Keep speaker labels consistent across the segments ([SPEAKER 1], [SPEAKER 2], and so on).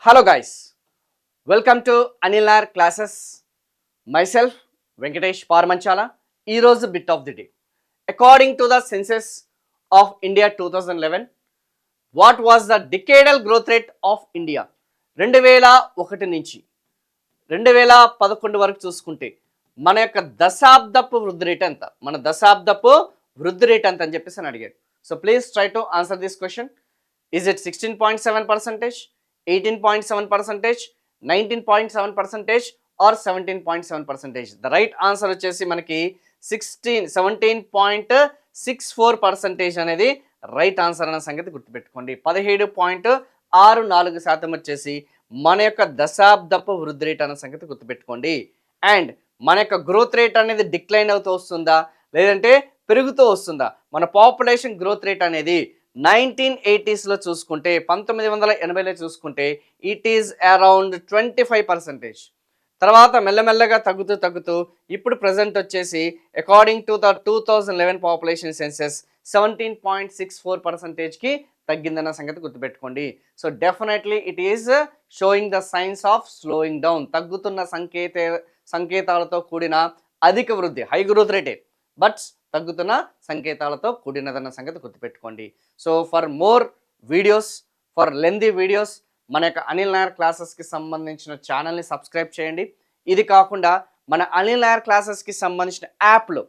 [SPEAKER 1] Hello guys, welcome to Anilar classes. Myself Venkatesh Parmanchala. Heroes bit of the day. According to the census of India 2011, what was the decadal growth rate of India? 2001 నుంచి 2011 వరకు చూసుకుంటే మన యొక్క దశాబ్దపు వృద్ధి rate ఎంత, మన దశాబ్దపు వృద్ధి rate ఎంత అని చెప్పేసి అడిగాడు. So please try to answer this question. Is it 16.7%, 18.7%, 19.7% or 17.7%? The right answer వచ్చేసి మనకి 17.64% అనేది రైట్ ఆన్సర్ అన్న సంగతి గుర్తుపెట్టుకోండి. 17.64% వచ్చేసి మన యొక్క దశాబ్దపు వృద్ధి రేట్ అన్న సంగతి గుర్తుపెట్టుకోండి. అండ్ మన యొక్క గ్రోత్ రేట్ అనేది డిక్లైన్ అవుతూ వస్తుందా లేదంటే పెరుగుతూ వస్తుందా? మన పాపులేషన్ గ్రోత్ రేట్ అనేది 1980s చూసుకుంటే 1980లో చూసుకుంటే ఇట్ ఈజ్ అరౌండ్ 25%. తర్వాత మెల్లమెల్లగా తగ్గుతూ ఇప్పుడు ప్రజెంట్ వచ్చేసి according to the 2011 population census 17.64%కి తగ్గిందన్న సంగతి గుర్తుపెట్టుకోండి. So definitely it is showing the signs of slowing down. తగ్గుతున్న సంకేతాలతో కూడిన అధిక వృద్ధి, హై గ్రోత్ రేటే బట్ తగ్గుతున్న సంకేతాలతో కూడినదన్న సంగతి గుర్తుపెట్టుకోండి. So for more videos, for lengthy videos మన యొక్క అనిల్ నాయర్ క్లాసెస్కి సంబంధించిన ఛానల్ని సబ్స్క్రైబ్ చేయండి. ఇది కాకుండా మన అనిల్ నాయర్ క్లాసెస్కి సంబంధించిన యాప్లో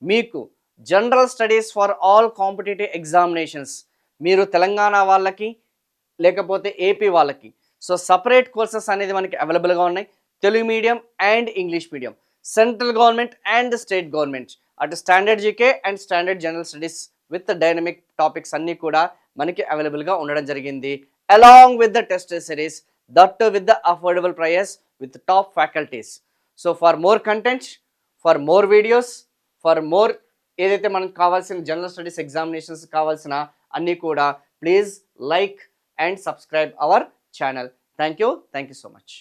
[SPEAKER 1] మీకు general studies for all competitive examinations, మీరు తెలంగాణ వాళ్ళకి లేకపోతే ఏపీ వాళ్ళకి సో సపరేట్ కోర్సెస్ అనేది మనకి అవైలబుల్గా ఉన్నాయి. Telugu medium and English medium, central government and state government, అటు standard GK and standard general studies with dynamic topics అన్నీ కూడా మనకి అవైలబుల్గా ఉండడం జరిగింది. along with the test series, that too with the affordable price with top faculties. So for more content, for more videos, for more ఏదైతే మనకు కావాల్సిన general studies examinations కావాల్సిన అన్నీ కూడా please like and subscribe our channel. Thank you so much.